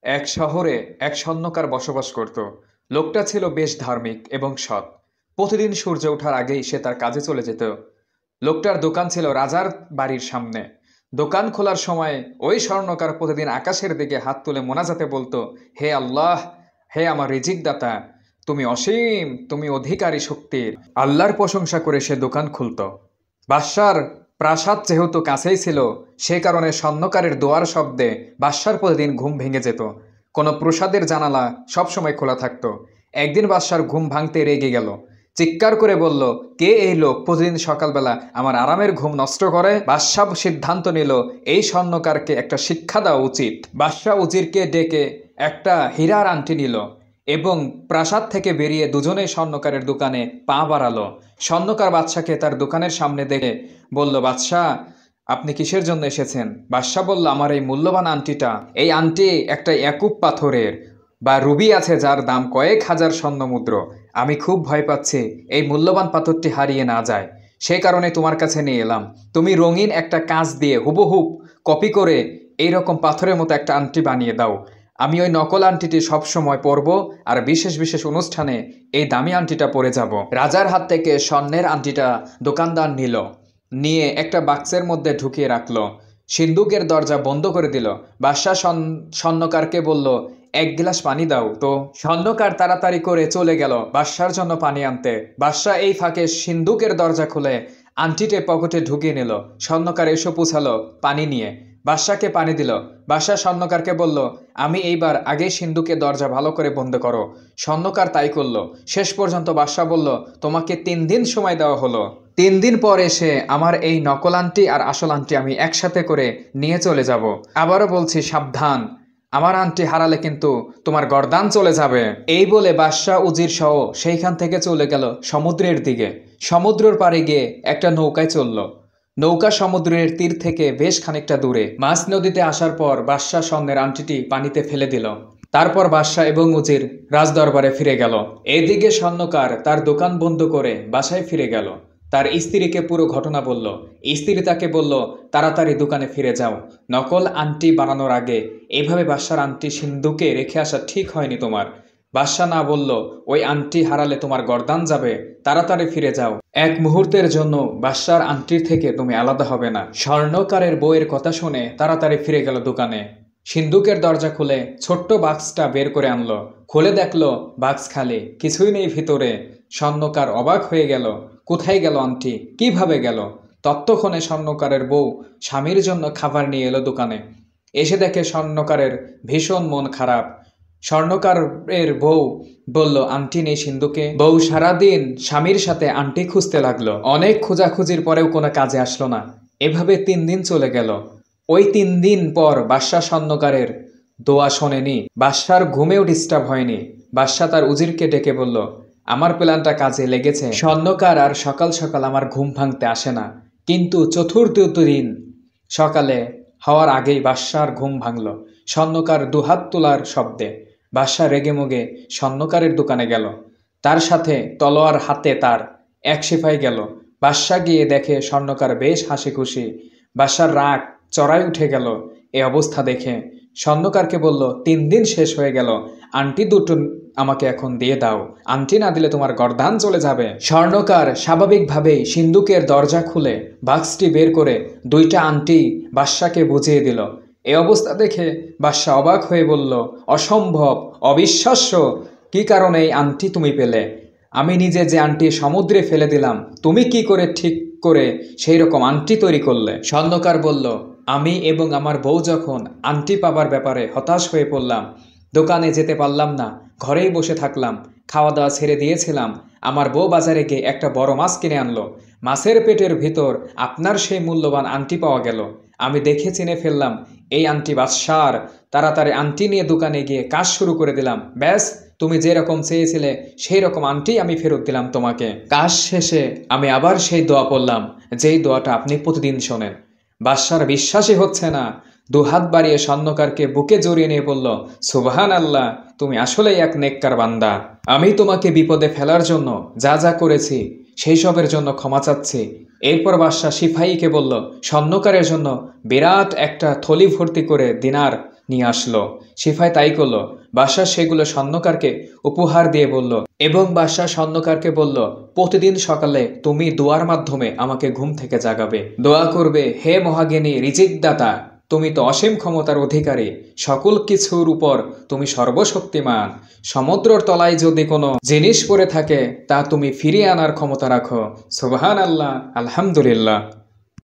এক শহরে এক স্বর্ণকার বসবাস করত। লোকটা ছিল বেশ ধার্মিক এবং সৎ। প্রতিদিন সূর্য ওঠার আগেই সে তার কাজে চলে যেত। লোকটার দোকান ছিল রাজার বাড়ির সামনে। দোকান খোলার সময় ওই স্বর্ণকার প্রতিদিন আকাশের দিকে হাত তুলে মোনাজাতে বলতো, হে আল্লাহ, হে আমার রিজিক দাতা, তুমি অসীম, তুমি অধিকারী শক্তির। আল্লাহর প্রশংসা করে সে দোকান খুলত। বাদশার প্রাসাদ যেহেতু কাছেই ছিল, সে কারণে স্বর্ণকারের দোয়ার শব্দে বাদশার প্রতিদিন ঘুম ভেঙে যেত। কোনো প্রসাদের জানালা সবসময় খোলা থাকতো। একদিন বাদশার ঘুম ভাঙতে রেগে গেল। চিৎকার করে বলল, কে এই লোক প্রতিদিন সকালবেলা আমার আরামের ঘুম নষ্ট করে? বাদশাহ সিদ্ধান্ত নিল এই স্বর্ণকারকে একটা শিক্ষা দেওয়া উচিত। বাদশাহ উজিরকে ডেকে একটা হীরার আংটি নিল এবং প্রাসাদ থেকে বেরিয়ে দুজনেই স্বর্ণকারের দোকানে পা বাড়ালো। স্বর্ণকার বাদশাকে তার দোকানের সামনে দেখে বলল, বাদশাহ, আপনি কিসের জন্য এসেছেন? বাদশাহ বলল, আমার এই মূল্যবান আংটিটা, এই আংটি একটা একুপ পাথরের বা রুবি আছে যার দাম কয়েক হাজার স্বর্ণমুদ্র। আমি খুব ভয় পাচ্ছি এই মূল্যবান পাথরটি হারিয়ে না যায়, সে কারণে তোমার কাছে নিয়ে এলাম। তুমি রঙিন একটা কাঁচ দিয়ে হুবহুব কপি করে এইরকম পাথরের মতো একটা আংটি বানিয়ে দাও। আমি ওই নকল আংটিটি সবসময় পরব আর বিশেষ বিশেষ অনুষ্ঠানে এই দামি আংটিটা পরে যাব। রাজার হাত থেকে স্বর্ণের আংটিটা দোকানদার নিয়ে একটা বাক্সের মধ্যে ঢুকিয়ে রাখলো। সিন্দুকের দরজা বন্ধ করে দিল। বাদশাহ স্বর্ণকারকে বলল, এক গ্লাস পানি দাও তো। স্বর্ণকার তাড়াতাড়ি করে চলে গেল বাদশার জন্য পানি আনতে। বাদশাহ এই ফাঁকে সিন্দুকের দরজা খুলে আংটিতে পকেটে ঢুকিয়ে নিল। স্বর্ণকার এসে পৌঁছালো পানি নিয়ে, বাদশাকে পানি দিল। বাদশাহ স্বর্ণকারকে বলল, আমি এইবার আগেই সিন্দুকের দরজা ভালো করে বন্ধ করো। স্বর্ণকার তাই করলো। শেষ পর্যন্ত বাদশাহ বলল, তোমাকে 3 দিন সময় দেওয়া হলো। 3 দিন পর এসে আমার এই নকল আংটি আর আসল আংটি আমি একসাথে করে নিয়ে চলে যাব। আবারও বলছি, সাবধান, আমার আংটি হারালে কিন্তু তোমার গর্দান চলে যাবে। এই বলে বাদশাহ উজির সহ সেইখান থেকে চলে গেল সমুদ্রের দিকে। সমুদ্রের পাড়ে গিয়ে একটা নৌকায় চলল। নৌকা সমুদ্রের তীর থেকে বেশ খানিকটা দূরে। মাঝ নদীতে আসার পর বাদশাহ স্বর্ণের আংটিটি পানিতে ফেলে দিল। তারপর বাদশাহ এবং উজির রাজদরবারে ফিরে গেল। এদিকে স্বর্ণকার তার দোকান বন্ধ করে বাসায় ফিরে গেল। তার স্ত্রীকে পুরো ঘটনা বলল। স্ত্রী তাকে বলল, তাড়াতাড়ি দোকানে ফিরে যাও। নকল আংটি বানানোর আগে এইভাবে বাদশার আংটি সিন্ধুকে রেখে আসা ঠিক হয়নি তোমার। বাদশাহ না বলল, ওই আংটি হারালে তোমার গর্দান যাবে, তাড়াতাড়ি ফিরে যাও। এক মুহূর্তের জন্য বাদশার আংটির থেকে তুমি আলাদা হবে না। স্বর্ণকারের বউয়ের কথা শুনে তাড়াতাড়ি ফিরে গেল দোকানে। সিন্ধুকের দরজা খুলে ছোট্ট বাক্সটা বের করে আনলো। খুলে দেখলো বাক্স খালি, কিছুই নেই ভিতরে। স্বর্ণকার অবাক হয়ে গেল, কোথায় গেল আংটি, কিভাবে গেল? ততক্ষণে স্বর্ণকারের বউ স্বামীর জন্য খাবার নিয়ে এলো দোকানে। এসে দেখে স্বর্ণকারের ভীষণ মন খারাপ। স্বর্ণকারের বউ বলল, আংটি নেই সিন্ধুকে। বউ সারাদিন স্বামীর সাথে আংটি খুঁজতে লাগলো। অনেক খোঁজাখুঁজির পরেও কোনো কাজে আসলো না। এভাবে 3 দিন চলে গেল। ওই 3 দিন পর বাদশাহ স্বর্ণকারের দোয়া শোনেনি। বাদশার ঘুমেও ডিস্টার্ব হয়নি। বাদশাহ তার উজিরকে ডেকে বলল, আমার প্ল্যানটা কাজে লেগেছে। স্বর্ণকার আর সকাল সকাল আমার ঘুম ভাঙতে আসে না, কিন্তু চতুর্থ দিন সকালে হওয়ার আগেই বাদশার ঘুম ভাঙল স্বর্ণকার দুহাত তোলার শব্দে। বাদশাহ রেগেমগে স্বর্ণকারের দোকানে গেল। তার সাথে তলোয়ার হাতে তার এক সিপাই গেল। বাদশাহ গিয়ে দেখে স্বর্ণকার বেশ হাসি খুশি। বাদশার রাগ চড়াই উঠে গেল এ অবস্থা দেখে। স্বর্ণকারকে বলল, 3 দিন শেষ হয়ে গেল, আংটি দুটো আমাকে এখন দিয়ে দাও, আংটি না দিলে তোমার গর্দান চলে যাবে। স্বর্ণকার স্বাভাবিকভাবেই সিন্ধুকের দরজা খুলে বাক্সটি বের করে 2টা আংটি বাদশাকে বুঝিয়ে দিল। এ অবস্থা দেখে বাদশাহ অবাক হয়ে বলল, অসম্ভব, অবিশ্বাস্য, কি কারণে এই আংটি তুমি পেলে? আমি নিজে যে আংটি সমুদ্রে ফেলে দিলাম, তুমি কি করে ঠিক করে সেই রকম আংটি তৈরি করলে? স্বর্ণকার বলল, আমি এবং আমার বউ যখন আংটি পাবার ব্যাপারে হতাশ হয়ে পড়লাম, দোকানে যেতে পারলাম না, ঘরেই বসে থাকলাম, খাওয়া দাওয়া ছেড়ে দিয়েছিলাম। আমার বউ বাজারে গিয়ে একটা বড় মাছ কিনে আনলো। মাছের পেটের ভিতর আপনার সেই মূল্যবান আংটি পাওয়া গেল। আমি দেখে চিনে ফেললাম এই আংটি বাদশার। তাড়াতাড়ি আংটি নিয়ে দোকানে গিয়ে কাজ শুরু করে দিলাম। ব্যাস, তুমি যেরকম চেয়েছিলে সেই রকম আংটি আমি ফেরত দিলাম তোমাকে। কাজ শেষে আমি আবার সেই দোয়া পড়লাম, যেই দোয়াটা আপনি প্রতিদিন শোনেন। বাদশার বিশ্বাসই হচ্ছে না। দুহাত বাড়িয়ে স্বর্ণকারকে বুকে জড়িয়ে নিয়ে বলল, সুবহান আল্লাহ, তুমি আসলেই এক নেককার বান্দা। আমি তোমাকে বিপদে ফেলার জন্য যা যা করেছি সেই সবের জন্য ক্ষমা চাচ্ছি। এরপর বাদশাহ সিপাহীকে বলল, স্বর্ণকারের জন্য বিরাট একটা থলি ভর্তি করে দিনার নিয়ে আসলো। সিফাই তাই করলো। বাদশাহ সেগুলো স্বর্ণকারকে উপহার দিয়ে বলল, এবং বাদশাহ স্বর্ণকারকে বলল, প্রতিদিন সকালে তুমি দোয়ার মাধ্যমে আমাকে ঘুম থেকে জাগাবে, দোয়া করবে, হে মহাজ্ঞানী রিজিকদাতা, তুমি তো অসীম ক্ষমতার অধিকারী, সকল কিছুর উপর তুমি সর্বশক্তিমান। সমুদ্রের তলায় যদি কোনো জিনিস পড়ে থাকে তা তুমি ফিরিয়ে আনার ক্ষমতা রাখো। সুবহান আল্লাহ, আলহামদুলিল্লাহ।